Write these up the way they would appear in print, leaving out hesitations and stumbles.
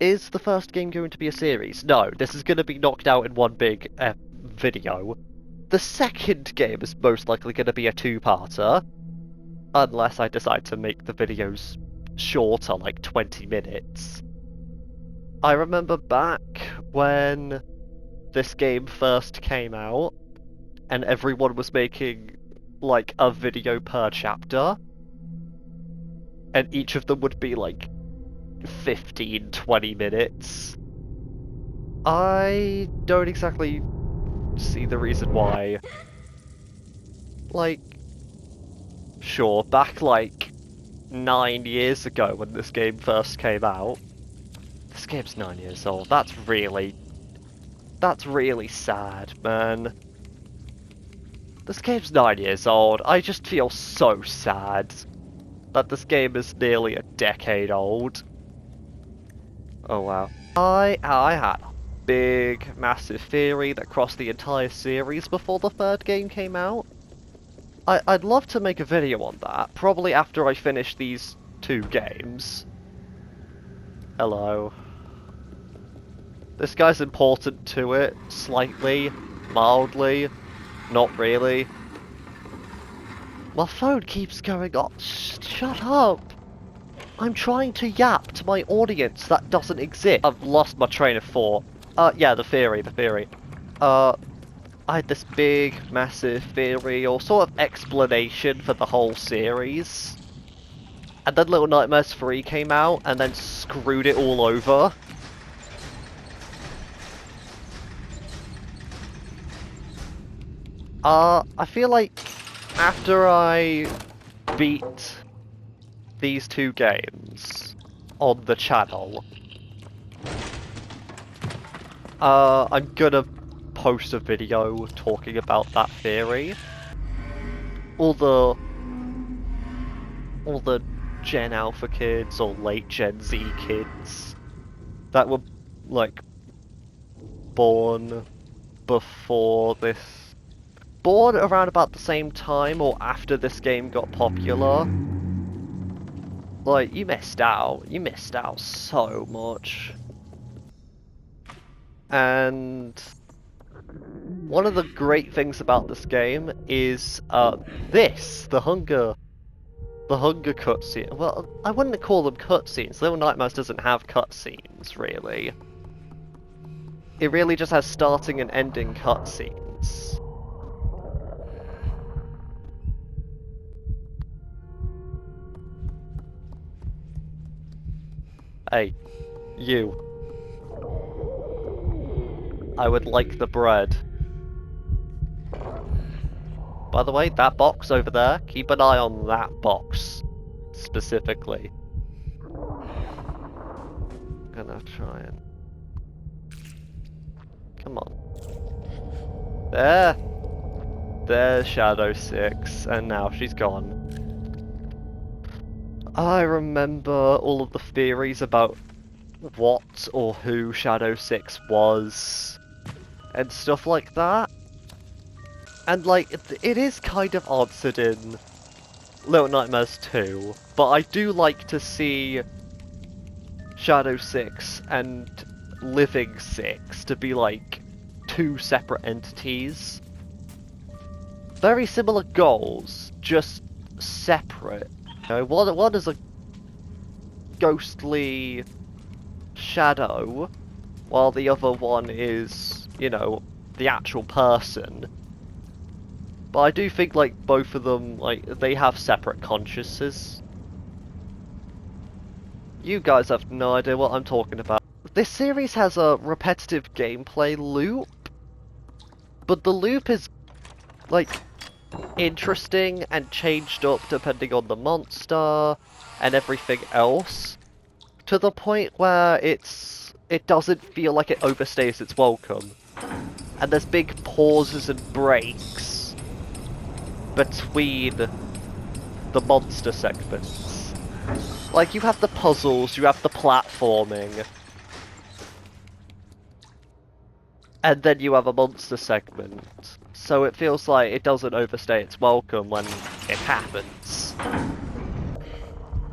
is the first game going to be a series? No, this is going to be knocked out in one big video. The second game is most likely going to be a two-parter, unless I decide to make the videos shorter, like 20 minutes. I remember back when this game first came out, and everyone was making, like, a video per chapter, and each of them would be, like, 15-20 minutes. I don't exactly see the reason why. Like, sure, back, like, 9 years ago when this game first came out. This game's 9 years old. That's really sad, man. This game's 9 years old. I just feel so sad that this game is nearly a decade old. Oh wow. I had a big, massive theory that crossed the entire series before the third game came out. I'd love to make a video on that, probably after I finish these two games. Hello. This guy's important to it, slightly, mildly, not really. My phone keeps going off. Shut up! I'm trying to yap to my audience that doesn't exist. I've lost my train of thought. Yeah, the theory. I had this big, massive theory, or sort of explanation for the whole series. And then Little Nightmares 3 came out, and then screwed it all over. I feel like after I beat these two games on the channel, I'm gonna post a video talking about that theory. All the Gen Alpha kids or late Gen Z kids that were, like, born around about the same time or after this game got popular. Like, you missed out. You missed out so much. And one of the great things about this game is the hunger cutscene. Well, I wouldn't call them cutscenes. Little Nightmares doesn't have cutscenes, really. It really just has starting and ending cutscenes. Hey, you. I would like the bread. By the way, that box over there, keep an eye on that box. Specifically. I'm gonna try and... Come on. There! There's Shadow 6, and now she's gone. I remember all of the theories about what or who Shadow 6 was, and stuff like that. And, like, it is kind of answered in Little Nightmares 2, but I do like to see Shadow 6 and Living 6 to be, like, two separate entities. Very similar goals, just separate. You know, one is a ghostly shadow, while the other one is, you know, the actual person. But I do think, like, both of them, like, they have separate consciences. You guys have no idea what I'm talking about. This series has a repetitive gameplay loop, but the loop is, like, interesting and changed up depending on the monster and everything else, to the point where it doesn't feel like it overstays its welcome. And there's big pauses and breaks between the monster segments. Like, you have the puzzles, you have the platforming, and then you have a monster segment. So it feels like it doesn't overstay its welcome when it happens.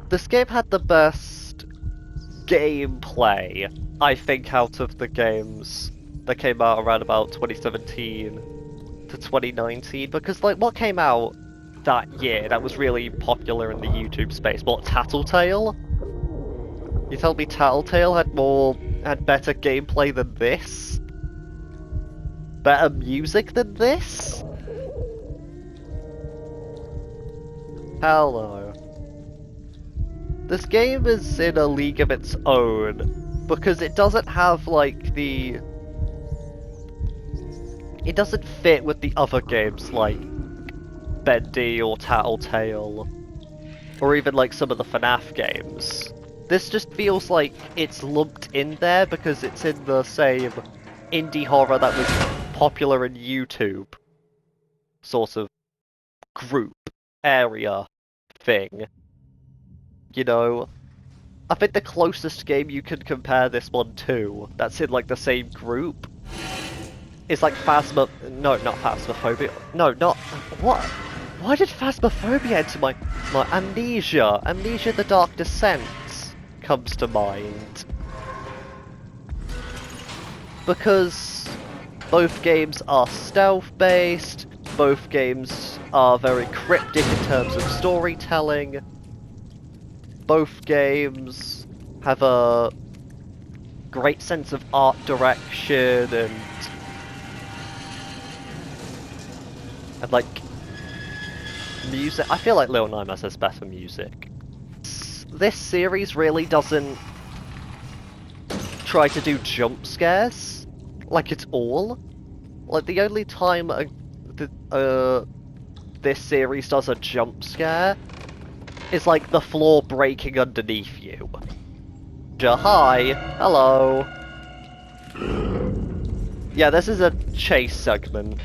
This game had the best gameplay, I think, out of the games that came out around about 2017 to 2019, because like what came out that year that was really popular in the YouTube space? What, Tattletale? You tell me Tattletale had better gameplay than this? Better music than this? Hell no. This game is in a league of its own, because it doesn't have like the... It doesn't fit with the other games like Bendy or Tattletale, or even like some of the FNAF games. This just feels like it's lumped in there because it's in the same indie horror that was popular in YouTube sort of group, area, thing. You know? I think the closest game you can compare this one to, that's in like the same group, is like no, not Phasmophobia. No, not... What? Why did Phasmophobia enter my Amnesia? Amnesia the Dark Descent comes to mind. Because both games are stealth-based, both games are very cryptic in terms of storytelling, both games have a great sense of art direction and like music. I feel like Little Nightmares has better music. This series really doesn't try to do jump scares like at all. Like the only time this series does a jump scare is like the floor breaking underneath you. Hi, hello. Yeah, this is a chase segment.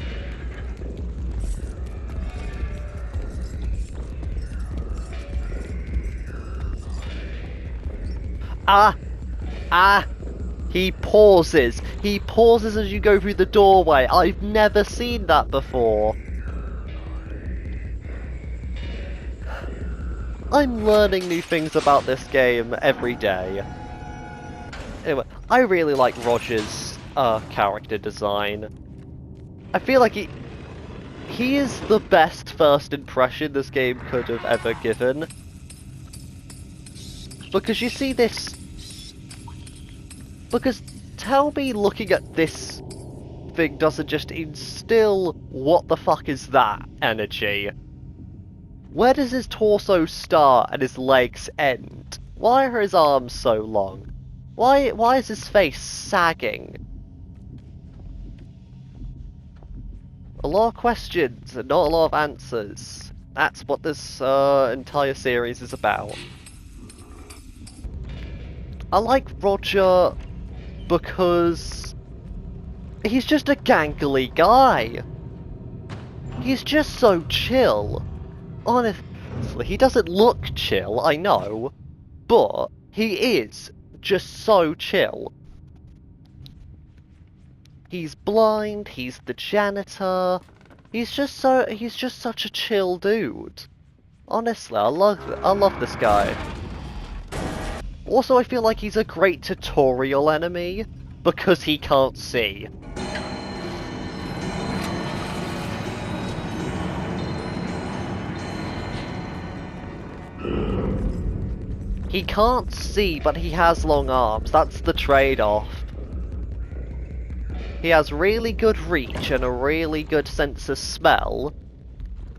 He pauses. He pauses as you go through the doorway. I've never seen that before. I'm learning new things about this game every day. Anyway, I really like Roger's character design. I feel like he is the best first impression this game could have ever given. Because you see this... Because tell me looking at this thing doesn't just instill what the fuck is that energy. Where does his torso start and his legs end? Why are his arms so long? Why is his face sagging? A lot of questions and not a lot of answers. That's what this entire series is about. I like Roger because he's just a gangly guy. He's just so chill. Honestly, he doesn't look chill, I know, but he is just so chill. He's blind, he's the janitor, he's just such a chill dude. Honestly, I love this guy. Also, I feel like he's a great tutorial enemy, because he can't see. He can't see, but he has long arms. That's the trade-off. He has really good reach and a really good sense of smell,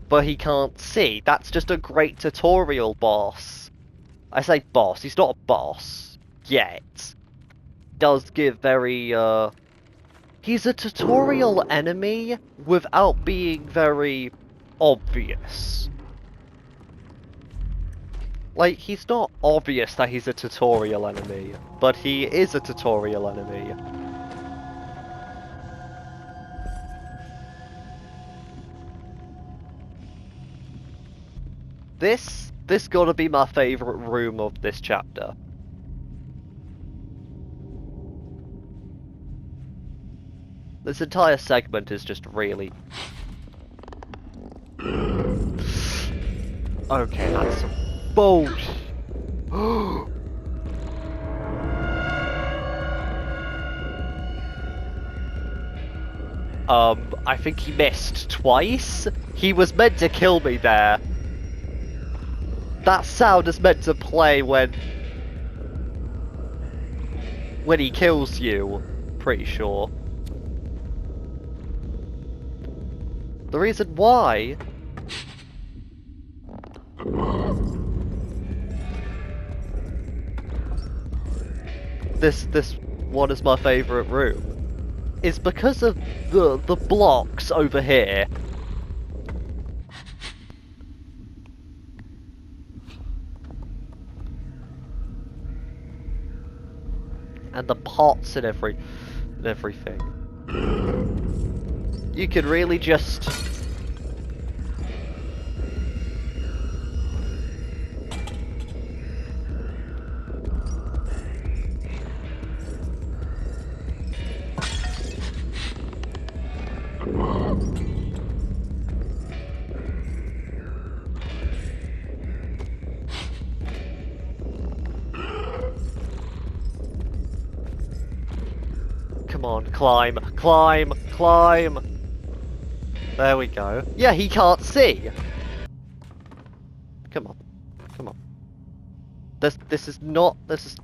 but he can't see. That's just a great tutorial boss. I say boss, he's not a boss. Yet. Does give very, He's a tutorial enemy without being very obvious. Like, he's not obvious that he's a tutorial enemy, but he is a tutorial enemy. This gotta be my favourite room of this chapter. This entire segment is just really... Okay, that's some bullshit. I think he missed twice. He was meant to kill me there. That sound is meant to play when he kills you, pretty sure. The reason why this one is my favourite room is because of the blocks over here. And the pots and everything. You can really just come on, climb, climb, climb. There we go. Yeah, he can't see. Come on, come on. This is not. This is.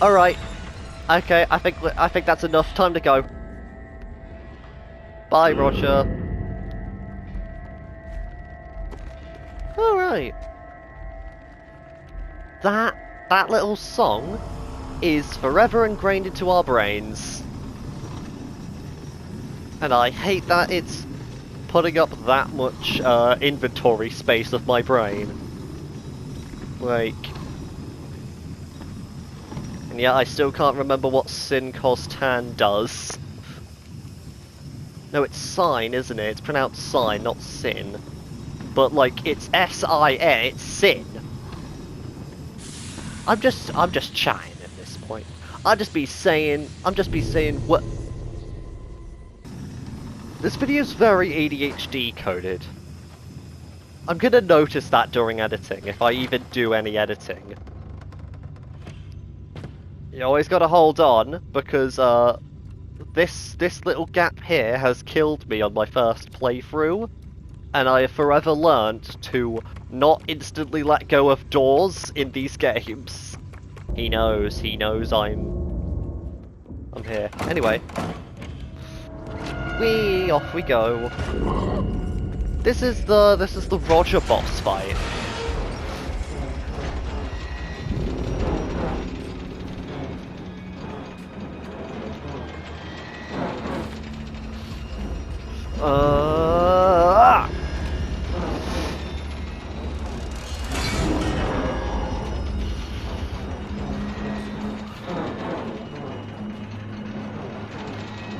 All right. Okay, I think that's enough. Time to go. Bye, Roger. All right. That little song is forever ingrained into our brains. And I hate that it's putting up that much inventory space of my brain. Like... And yet I still can't remember what Sin Costan does. No, it's Sign, isn't it? It's pronounced Sign, not Sin. But like, it's S-I-N, it's Sin. I'm just chatting at this point. I'm just be saying what... This video's very ADHD coded. I'm gonna notice that during editing, if I even do any editing. You always gotta hold on, because this little gap here has killed me on my first playthrough, and I have forever learned to not instantly let go of doors in these games. He knows I'm here. Anyway. Whee, off we go. This is the Roger boss fight.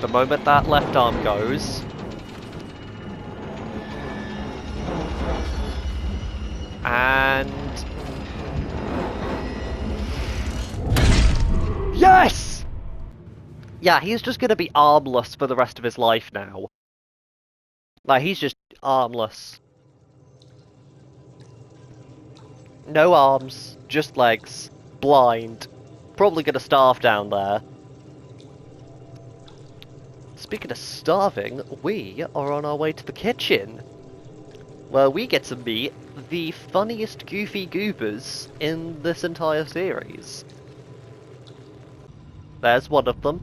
The moment that left arm goes... And... Yes! Yeah, he's just gonna be armless for the rest of his life now. Like, he's just armless. No arms, just legs, blind. Probably gonna starve down there. Speaking of starving, we are on our way to the kitchen, where we get to meet the funniest goofy goobers in this entire series. There's one of them.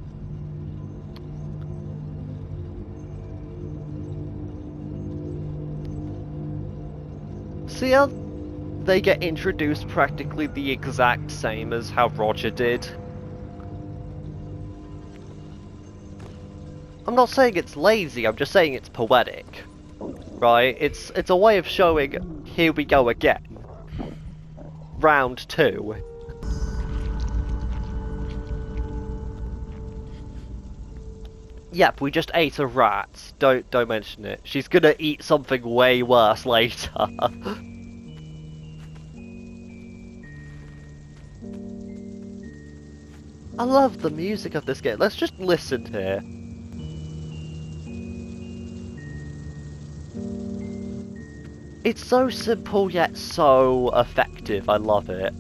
See how they get introduced practically the exact same as how Roger did? I'm not saying it's lazy, I'm just saying it's poetic. Right? It's a way of showing, here we go again. Round 2. Yep, we just ate a rat. Don't mention it. She's gonna eat something way worse later. I love the music of this game. Let's just listen here. It's so simple yet so effective, I love it.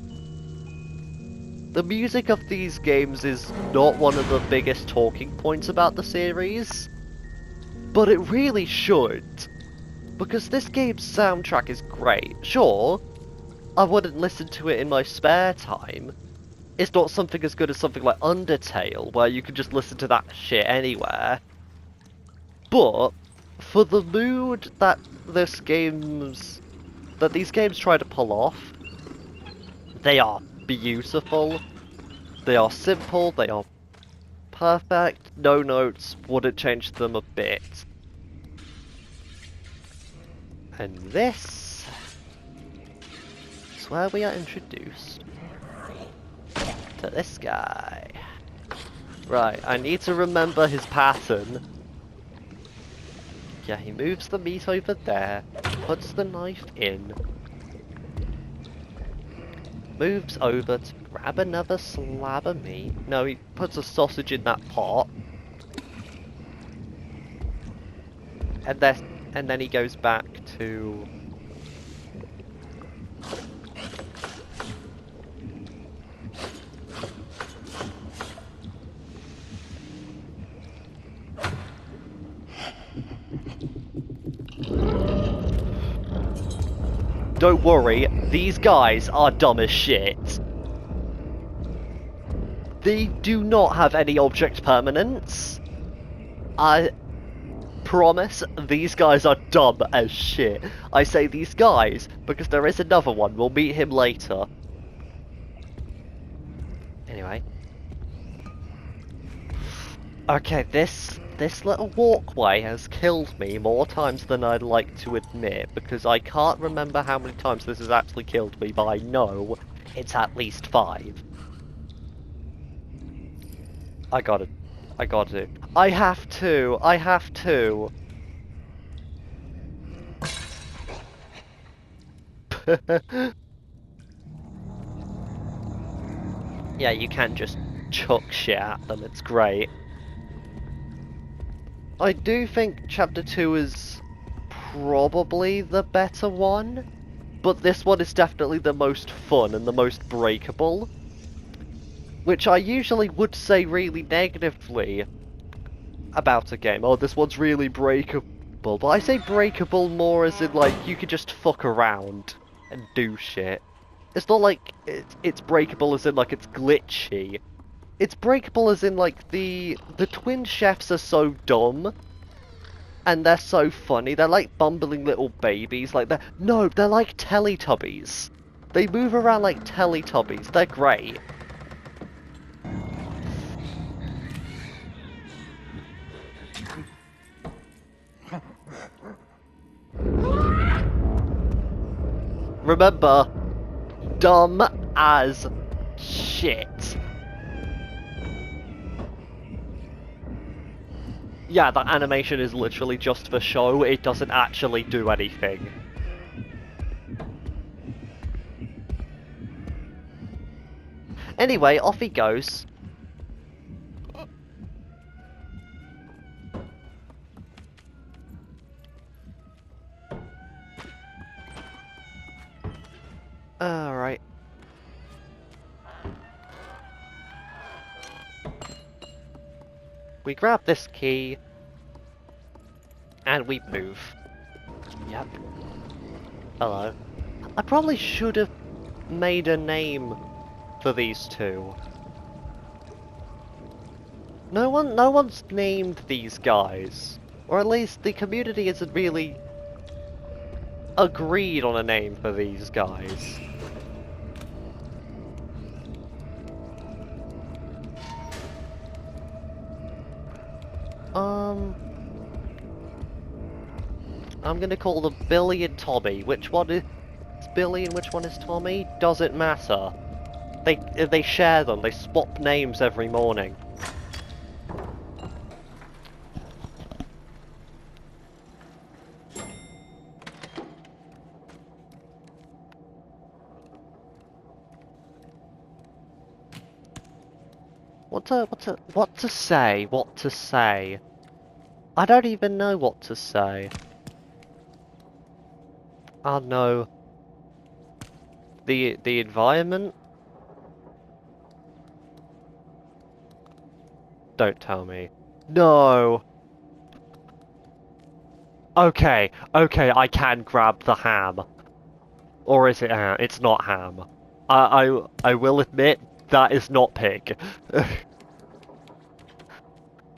the music of these games is not one of the biggest talking points about the series, but it really should, because this game's soundtrack is great. Sure, I wouldn't listen to it in my spare time. It's not something as good as something like Undertale, where you can just listen to that shit anywhere. But for the mood that these games try to pull off, they are beautiful. They are simple. They are perfect. No notes wouldn't change them a bit. And this is where we are introduced to this guy. Right, I need to remember his pattern. Yeah, he moves the meat over there, puts the knife in, moves over to grab another slab of meat. No, he puts a sausage in that pot. And then he goes back to... Don't worry, these guys are dumb as shit. They do not have any object permanence. I promise, these guys are dumb as shit. I say these guys because there is another one. We'll meet him later. Anyway. Okay, this little walkway has killed me more times than I'd like to admit, because I can't remember how many times this has actually killed me, but I know it's at least 5. I got to. I have to. Yeah, you can just chuck shit at them, it's great. I do think Chapter 2 is probably the better one, but this one is definitely the most fun and the most breakable. Which I usually would say really negatively about a game. Oh, this one's really breakable. But I say breakable more as in, like, you could just fuck around and do shit. It's not like it's breakable as in, like, it's glitchy. It's breakable as in, like, the twin chefs are so dumb. And they're so funny. They're like bumbling little babies. Like, they're like Teletubbies. They move around like Teletubbies. They're great. Remember, dumb as shit. Yeah, that animation is literally just for show. It doesn't actually do anything. Anyway, off he goes. Alright. We grab this key. And we move. Yep. Hello. I probably should have made a name for these two. No one's named these guys. Or at least the community isn't really agreed on a name for these guys. I'm gonna call them Billy and Tommy. Which one is Billy and which one is Tommy? Doesn't matter. They share them. They swap names every morning. What to say? What to say? I don't even know what to say. Oh no. The environment? Don't tell me. No! Okay, okay, I can grab the ham. Or is it ham? It's not ham. I will admit, that is not pig.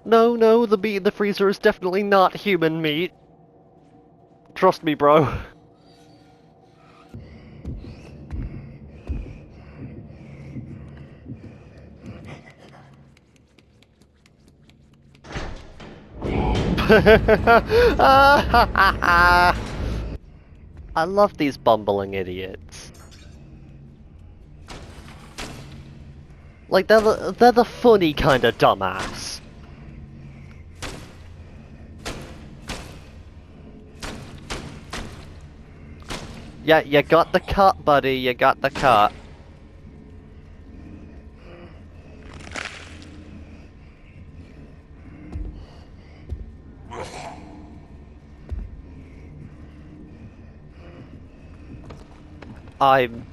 No, no, the meat in the freezer is definitely not human meat. Trust me, bro. I love these bumbling idiots. Like, they're the funny kind of dumbass. Yeah, you got the cut, buddy, you got the cut. I'm...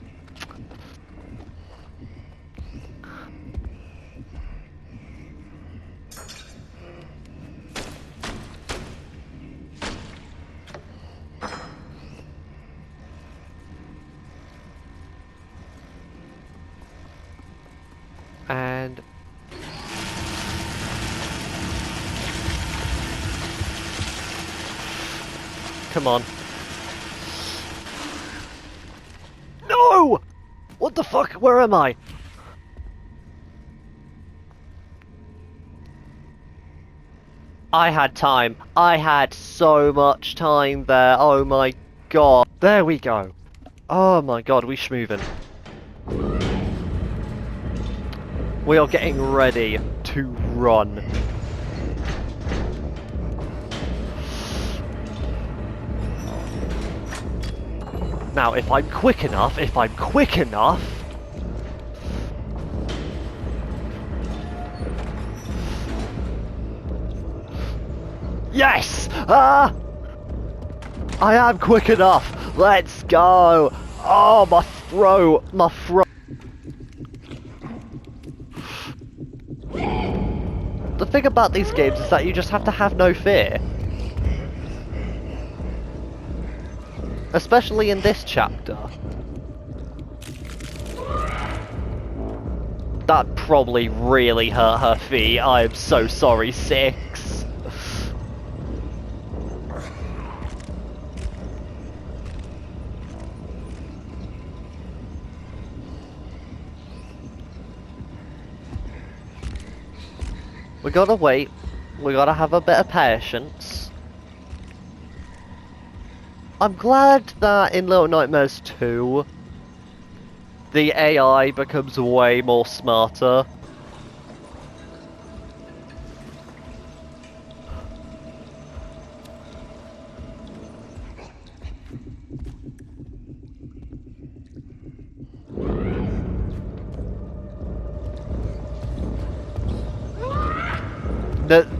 And... Come on. No! What the fuck? Where am I? I had time. I had so much time there. Oh my god. There we go. Oh my god, we schmoovin'. We are getting ready to run. Now, if I'm quick enough, Yes! Ah! I am quick enough! Let's go! Oh, my throat! My throat! The thing about these games is that you just have to have no fear. Especially in this chapter. That probably really hurt her feet. I am so sorry, Six. We gotta wait. We gotta have a bit of patience. I'm glad that in Little Nightmares 2, the AI becomes way more smarter.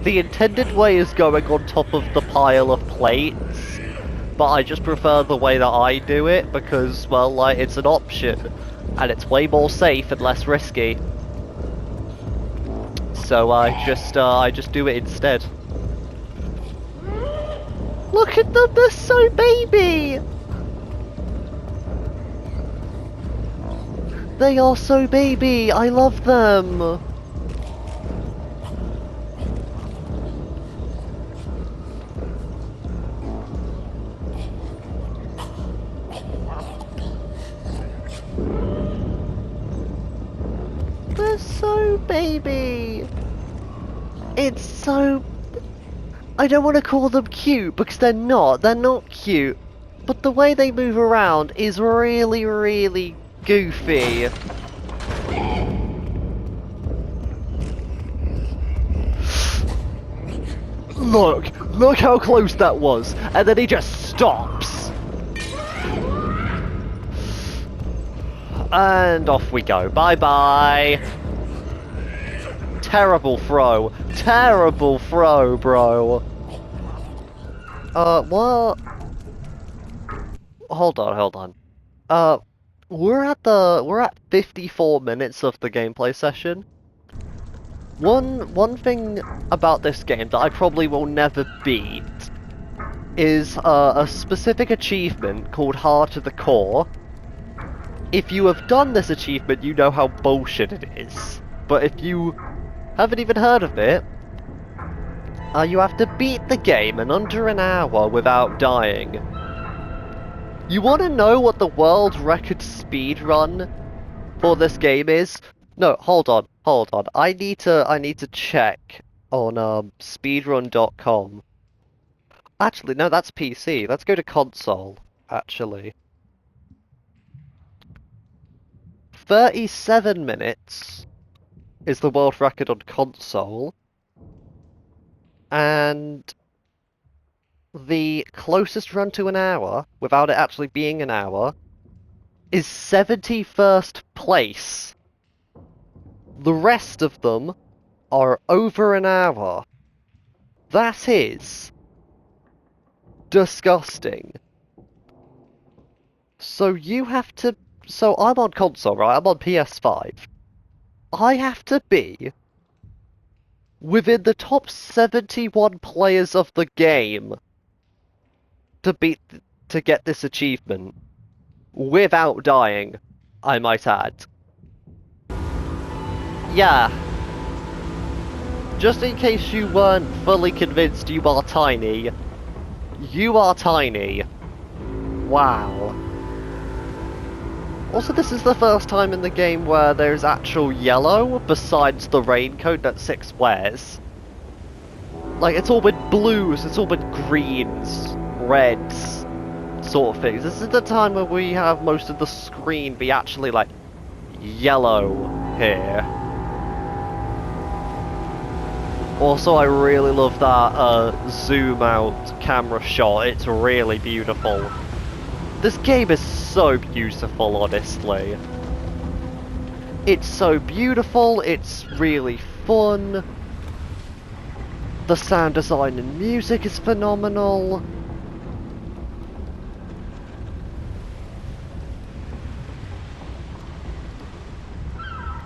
The intended way is going on top of the pile of plates, but I just prefer the way that I do it because, well, like, it's an option, and it's way more safe and less risky. So I just do it instead. Look at them, they're so baby! They are so baby, I love them! They're so baby! It's so... I don't want to call them cute because they're not cute. But the way they move around is really, really goofy. Look how close that was, and then he just stops. And off we go, bye-bye. Terrible throw, bro. What? Hold on. We're at 54 minutes of the gameplay session. One thing about this game that I probably will never beat is a specific achievement called Hard to the Core. If you have done this achievement, you know how bullshit it is. But if you haven't even heard of it, you have to beat the game in under an hour without dying. You want to know what the world record speed run for this game is? No, hold on. I need to check on speedrun.com. Actually, no, that's PC. Let's go to console, actually. 37 minutes is the world record on console, and the closest run to an hour, without it actually being an hour, is 71st place. The rest of them are over an hour. That is disgusting. So you have to... So I'm on console, right? I'm on PS5. I have to be within the top 71 players of the game to get this achievement. Without dying, I might add. Yeah. Just in case you weren't fully convinced, you are tiny. You are tiny. Wow. Also, this is the first time in the game where there's actual yellow besides the raincoat that Six wears. Like, it's all been blues, it's all been greens, reds, sort of things. This is the time where we have most of the screen be actually, like, yellow here. Also, I really love that zoom out camera shot. It's really beautiful. This game is so beautiful, honestly. It's so beautiful, it's really fun. The sound design and music is phenomenal.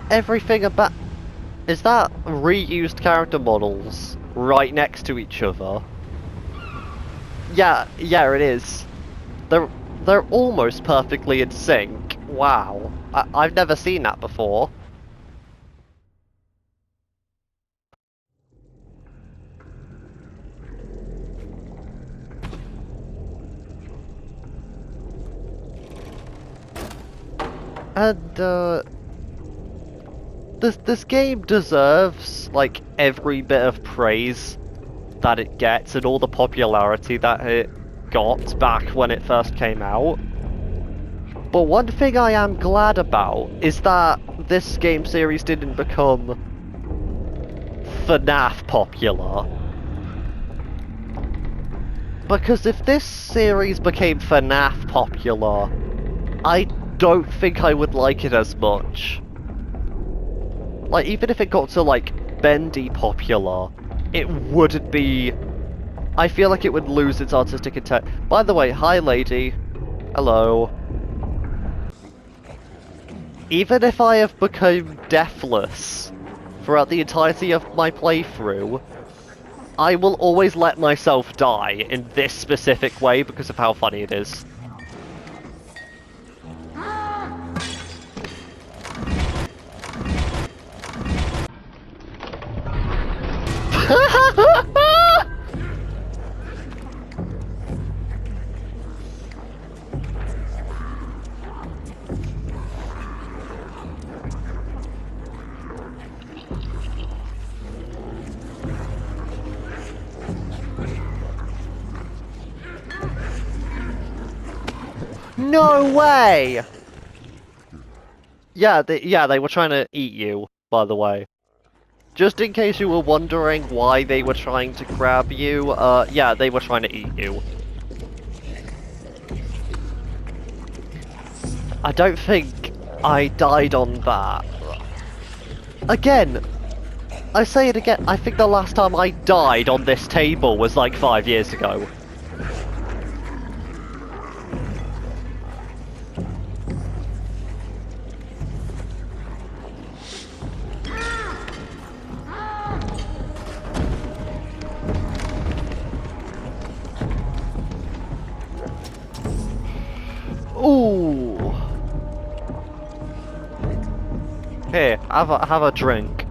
Everything about... Is that reused character models right next to each other? Yeah, it is. They're almost perfectly in sync. Wow. I've never seen that before. And, this game deserves, like, every bit of praise that it gets and all the popularity that it got back when it first came out. But one thing I am glad about is that this game series didn't become FNAF popular. Because if this series became FNAF popular, I don't think I would like it as much. Like, even if it got to, like, Bendy popular, it wouldn't be... I feel like it would lose its artistic intent. By the way, hi lady. Hello. Even if I have become deathless throughout the entirety of my playthrough, I will always let myself die in this specific way because of how funny it is. No way! Yeah, they were trying to eat you, by the way. Just in case you were wondering why they were trying to grab you, yeah, they were trying to eat you. I don't think I died on that. Again, I say it again, I think the last time I died on this table was like 5 years ago. Have a drink.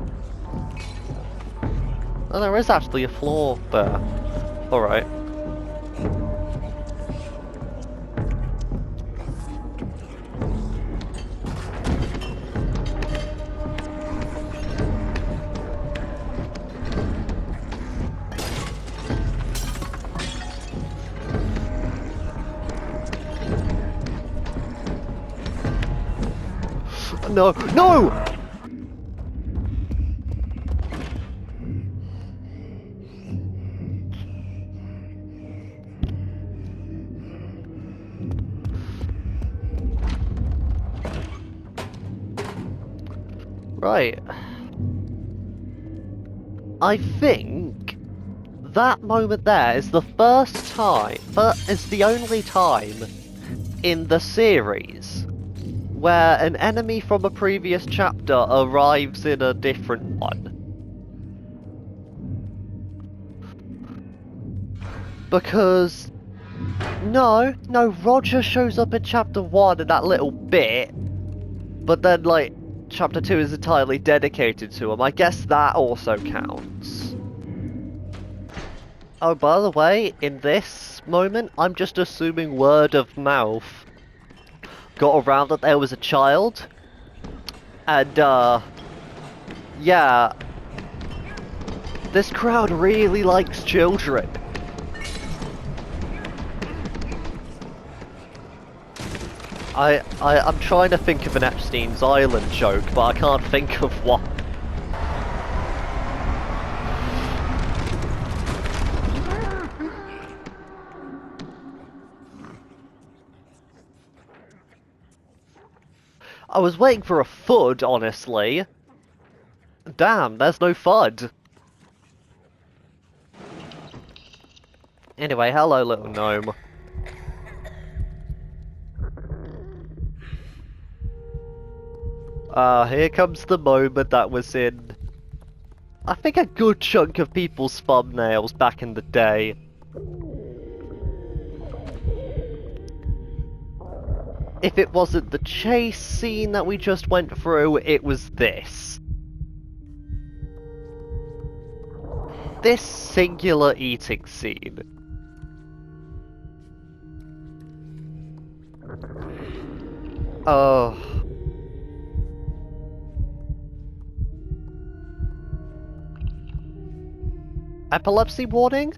Oh, there is actually a floor there. Alright. No! No! Right. I think that moment there is the first time, but it's the only time in the series where an enemy from a previous chapter arrives in a different one. Because no, Roger shows up in chapter 1 in that little bit, but then like chapter 2 is entirely dedicated to him. I guess that also counts. Oh, by the way, in this moment, I'm just assuming word of mouth got around that there was a child. And, yeah. This crowd really likes children. I'm trying to think of an Epstein's Island joke, but I can't think of one. I was waiting for a FUD, honestly. Damn, there's no FUD. Anyway, hello little gnome. Here comes the moment that was in, I think, a good chunk of people's thumbnails back in the day. If it wasn't the chase scene that we just went through, it was this. This singular eating scene. Oh. Epilepsy warning?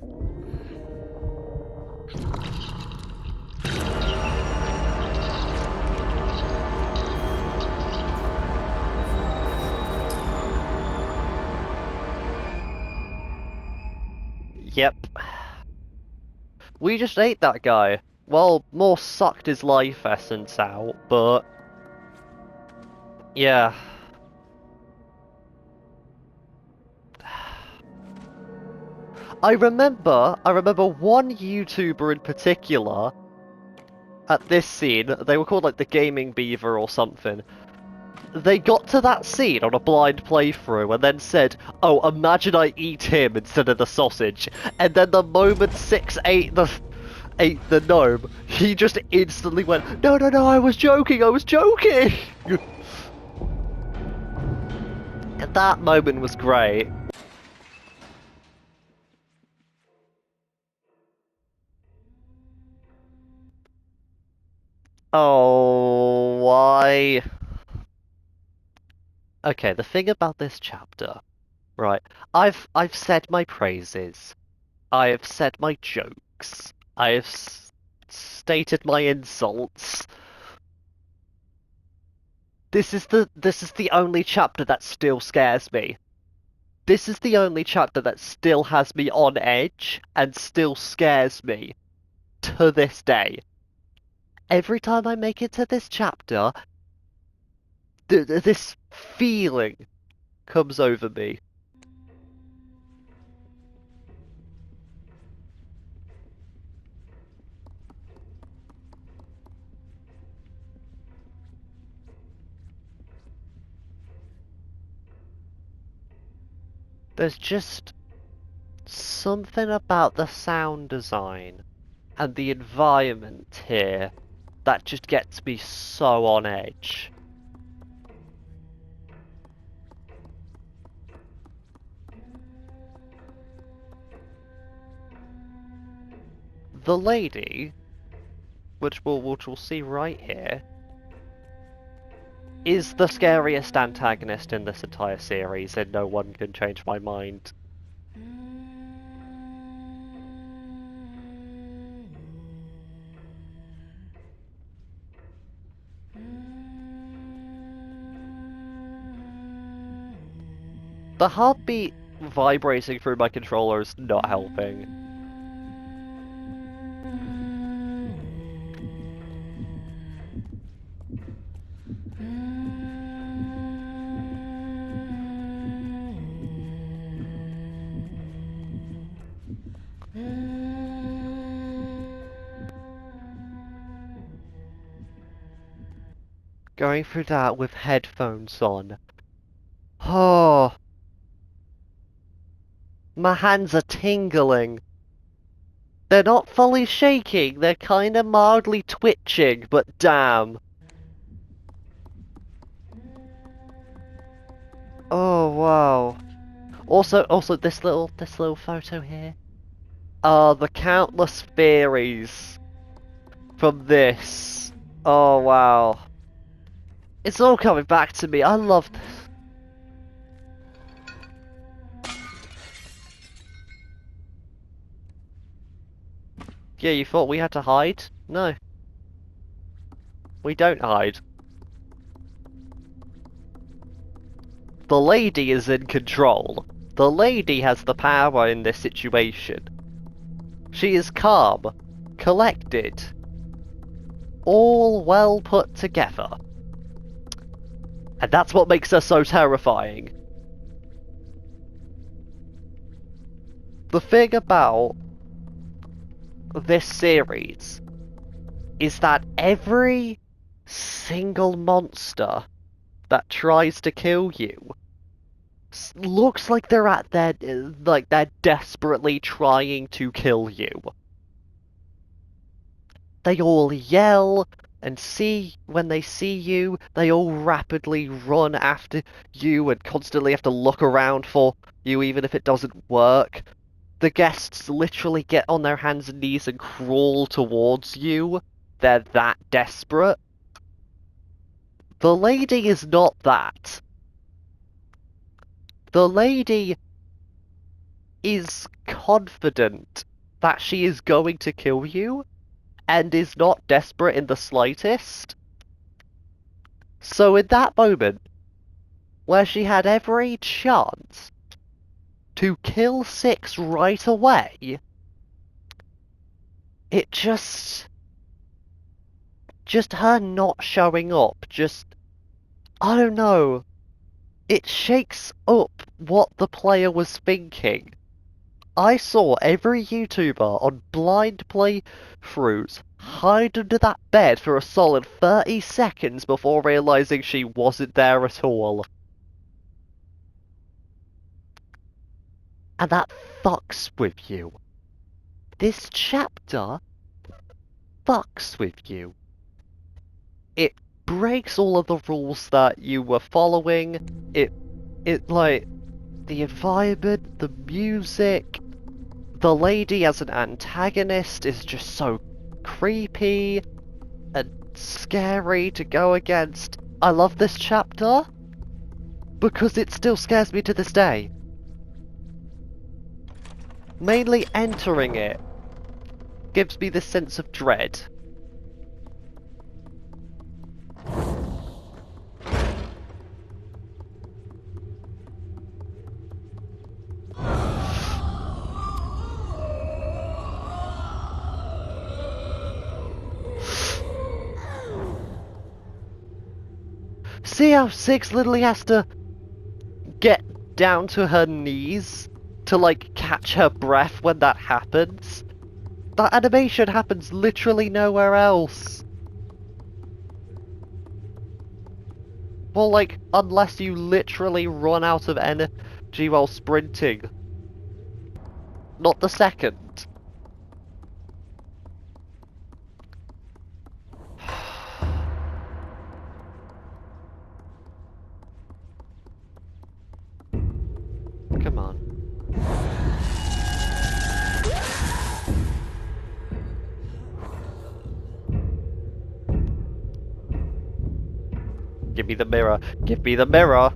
Yep. We just ate that guy. Well, more sucked his life essence out, but... yeah. I remember one YouTuber in particular, at this scene, they were called like the Gaming Beaver or something. They got to that scene on a blind playthrough and then said, oh, imagine I eat him instead of the sausage. And then the moment Six ate the gnome, he just instantly went, no, I was joking! And that moment was great. Oh, why? Okay, the thing about this chapter, right? I've said my praises. I have said my jokes. I have stated my insults. This is the only chapter that still scares me. This is the only chapter that still has me on edge and still scares me to this day. Every time I make it to this chapter, this feeling comes over me. There's just something about the sound design and the environment here that just gets me so on edge. the lady, which we'll see right here, is the scariest antagonist in this entire series, and no one can change my mind. The heartbeat vibrating through my controller is not helping. Going through that with headphones on. Oh, my hands are tingling. They're not fully shaking, they're kinda mildly twitching, but damn. Oh wow. Also this little photo here. The countless theories from this. Oh wow. It's all coming back to me. I love this. Yeah, you thought we had to hide? No. We don't hide. The lady is in control. The lady has the power in this situation. She is calm, collected, all well put together. And that's what makes her so terrifying. The thing about this series is that every single monster that tries to kill you looks like they're at their they're desperately trying to kill you. They all yell and when they see you, they all rapidly run after you and constantly have to look around for you even if it doesn't work. The guests literally get on their hands and knees and crawl towards you. They're that desperate. The lady is not that. The lady is confident that she is going to kill you and is not desperate in the slightest. So in that moment, where she had every chance to kill Six right away, it just her not showing up, I don't know, it shakes up what the player was thinking. I saw every YouTuber on blind playthroughs hide under that bed for a solid 30 seconds before realizing she wasn't there at all. And that fucks with you. This chapter fucks with you. It breaks all of the rules that you were following. It like, the environment, the music, the lady as an antagonist is just so creepy and scary to go against. I love this chapter because it still scares me to this day. Mainly entering it gives me this sense of dread. See how Six literally has to get down to her knees to like catch her breath when that happens? That animation happens literally nowhere else. Well, like, unless you literally run out of energy while sprinting. Not the second. Come on. me the mirror. Give me the mirror.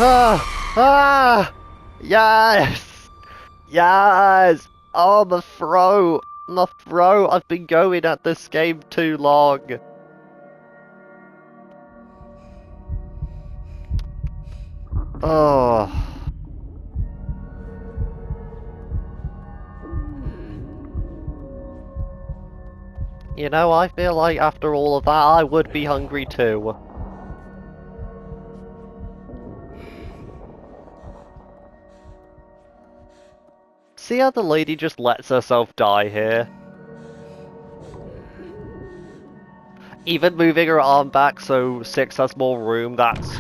Ah! Ah! Yes! Yes! Oh, my throat! My throat! I've been going at this game too long. Oh. You know, I feel like after all of that, I would be hungry too. See how the lady just lets herself die here? Even moving her arm back so Six has more room, that's...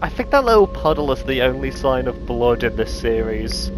I think that little puddle is the only sign of blood in this series.